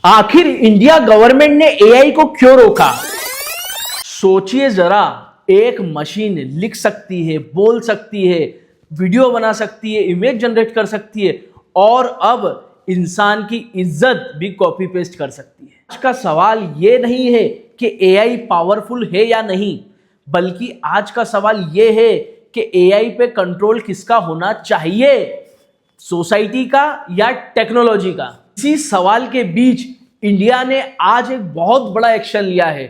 आखिर India government ने AI को क्यों रोका? सोचिए जरा, एक मशीन लिख सकती है, बोल सकती है, वीडियो बना सकती है, इमेज जनरेट कर सकती है और अब इंसान की इज्जत भी कॉपी पेस्ट कर सकती है। आज का सवाल ये नहीं है कि एआई पावरफुल है या नहीं, बल्कि आज का सवाल ये है कि एआई पे कंट्रोल किसका होना चाहिए, सोसाइटी का या टेक्नोलॉजी का। इसी सवाल के बीच इंडिया ने आज एक बहुत बड़ा एक्शन लिया है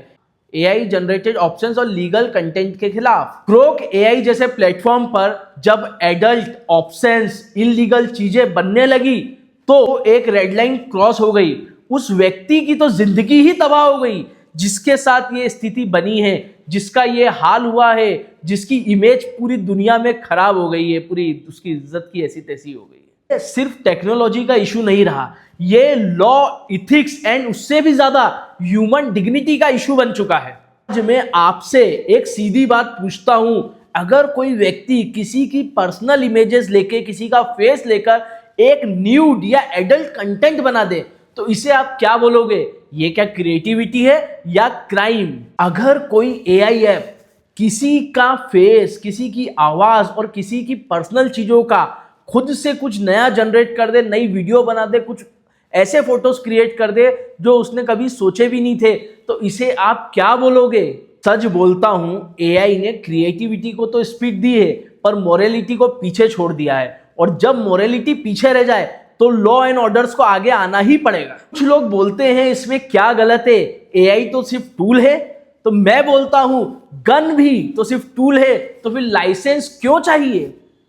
एआई जनरेटेड ऑप्शंस और लीगल कंटेंट के खिलाफ। ग्रोक एआई जैसे प्लेटफॉर्म पर जब एडल्ट ऑप्शंस, इलीगल चीजें बनने लगी तो एक रेड लाइन क्रॉस हो गई। उस व्यक्ति की तो जिंदगी ही तबाह हो गई जिसके साथ ये स्थिति बनी है, जिसका ये हाल हुआ है, जिसकी इमेज पूरी दुनिया में खराब हो गई है, पूरी उसकी इज्जत की ऐसी तैसी हो गई है। सिर्फ टेक्नोलॉजी का इशू नहीं रहा, ये लॉ, इथिक्स एंड उससे भी ज्यादा ह्यूमन डिग्निटी का इशू बन चुका है। आज मैं आपसे एक सीधी बात पूछता हूं, अगर कोई व्यक्ति किसी की पर्सनल इमेजेस लेके, किसी का फेस लेकर एक न्यूड या एडल्ट कंटेंट बना दे तो इसे आप क्या बोलोगे? ये क्या क्रिएटिविटी है या क्राइम? अगर कोई एआई ऐप किसी का फेस, किसी की आवाज और किसी की पर्सनल चीजों का खुद से कुछ नया जनरेट कर दे, नई वीडियो बना दे, कुछ ऐसे फोटोज क्रिएट कर दे जो उसने कभी सोचे भी नहीं थे, तो इसे आप क्या बोलोगे? सच बोलता हूं, एआई ने क्रिएटिविटी को तो स्पीड दी है पर मोरालिटी को पीछे छोड़ दिया है, और जब मोरालिटी पीछे रह जाए तो लॉ एंड ऑर्डर्स को आगे आना ही पड़ेगा। कुछ लोग बोलते हैं इसमें क्या गलत है, एआई तो सिर्फ टूल है। तो मैं बोलता हूं गन भी तो सिर्फ टूल है, तो फिर लाइसेंस क्यों चाहिए?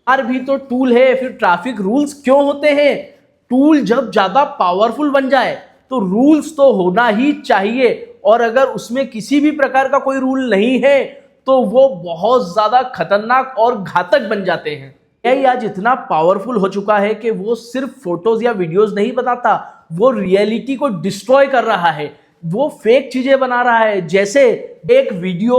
कार भी तो टूल है, फिर ट्रैफिक रूल्स क्यों होते हैं? टूल जब ज्यादा पावरफुल बन जाए तो रूल्स तो होना ही चाहिए, और अगर उसमें किसी भी प्रकार का कोई रूल नहीं है तो वो बहुत ज्यादा खतरनाक और घातक बन जाते हैं। एआई आज इतना पावरफुल हो चुका है कि वो सिर्फ फोटोज या वीडियोस नहीं बनाता, वो रियलिटी को डिस्ट्रॉय कर रहा है, वो फेक चीजें बना रहा है, जैसे एक video,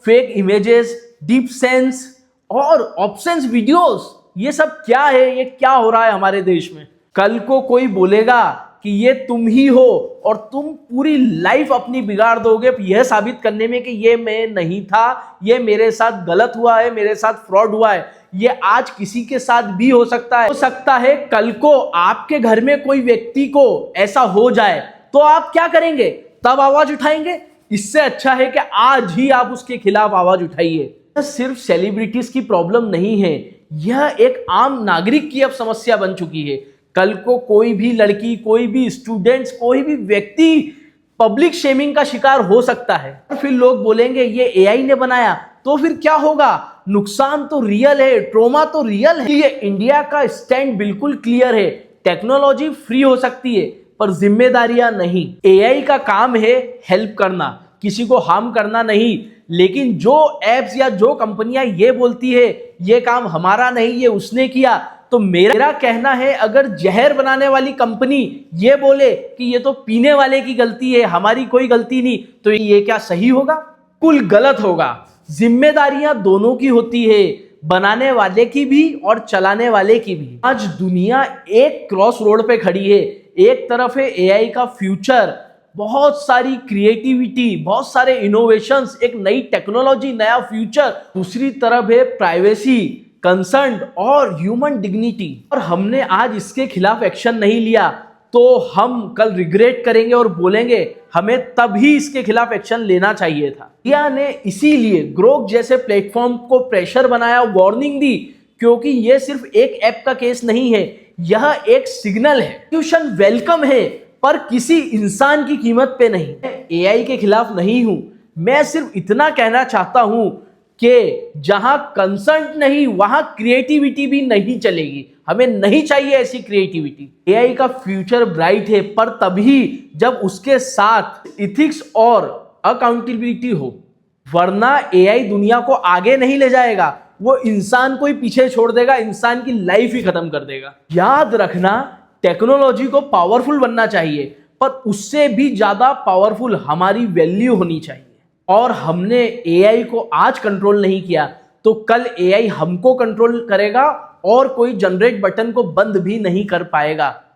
fake images, deep sense और ऑप्शंस वीडियोस। ये सब क्या है? ये क्या हो रहा है हमारे देश में? कल को कोई बोलेगा कि ये तुम ही हो और तुम पूरी लाइफ अपनी बिगाड़ दोगे यह साबित करने में कि ये मैं नहीं था, ये मेरे साथ गलत हुआ है, मेरे साथ फ्रॉड हुआ है। ये आज किसी के साथ भी हो सकता है। हो सकता है कल को आपके घर में कोई व्यक्ति को ऐसा हो जाए तो आप क्या करेंगे? तब आवाज उठाएंगे? इससे अच्छा है कि आज ही आप उसके खिलाफ आवाज उठाइए। सिर्फ सेलिब्रिटीज की प्रॉब्लम नहीं है, यह एक आम नागरिक की अब समस्या बन चुकी है। कल को कोई भी लड़की, कोई भी स्टूडेंट्स, कोई भी व्यक्ति पब्लिक शेमिंग का शिकार हो सकता है। फिर लोग बोलेंगे ये एआई ने बनाया, तो फिर क्या होगा? नुकसान तो रियल है, ट्रॉमा तो रियल है। ये इंडिया का स्टैंड बिल्कुल क्लियर है, टेक्नोलॉजी फ्री हो सकती है पर जिम्मेदारियां नहीं। एआई का काम है हेल्प करना, किसी को हार्म करना नहीं। लेकिन जो एप्स या जो कंपनियां ये बोलती है ये काम हमारा नहीं, ये उसने किया, तो मेरा कहना है अगर जहर बनाने वाली कंपनी ये बोले कि ये तो पीने वाले की गलती है, हमारी कोई गलती नहीं, तो ये क्या सही होगा? कुल गलत होगा। जिम्मेदारियां दोनों की होती है, बनाने वाले की भी और चलाने वाले की भी। आज दुनिया एक क्रॉस रोड पे खड़ी है। एक तरफ है एआई का फ्यूचर, बहुत सारी क्रिएटिविटी, बहुत सारे इनोवेशंस, एक नई टेक्नोलॉजी, नया फ्यूचर। दूसरी तरफ है प्राइवेसी, कंसर्न और ह्यूमन डिग्निटी। और हमने आज इसके खिलाफ एक्शन नहीं लिया तो हम कल रिग्रेट करेंगे और बोलेंगे हमें तभी इसके खिलाफ एक्शन लेना चाहिए था। इंडिया ने इसीलिए ग्रोक जैसे प्लेटफॉर्म को प्रेशर बनाया, वार्निंग दी, क्योंकि यह सिर्फ एक ऐप का केस नहीं है, यह एक सिग्नल है। सॉल्यूशन वेलकम है पर किसी इंसान की कीमत पे नहीं। एआई के खिलाफ नहीं हूं, मैं सिर्फ इतना कहना चाहता हूं कि जहां कंसर्न नहीं वहां क्रिएटिविटी भी नहीं चलेगी। हमें नहीं चाहिए ऐसी क्रिएटिविटी। एआई का फ्यूचर ब्राइट है पर तभी जब उसके साथ इथिक्स और अकाउंटेबिलिटी हो, वरना एआई दुनिया को आगे नहीं ले जाएगा, वो इंसान को ही पीछे छोड़ देगा, इंसान की लाइफ ही खत्म कर देगा। याद रखना, टेक्नोलॉजी को पावरफुल बनना चाहिए पर उससे भी ज्यादा पावरफुल हमारी वैल्यू होनी चाहिए। और हमने एआई को आज कंट्रोल नहीं किया तो कल एआई हमको कंट्रोल करेगा और कोई जनरेट बटन को बंद भी नहीं कर पाएगा।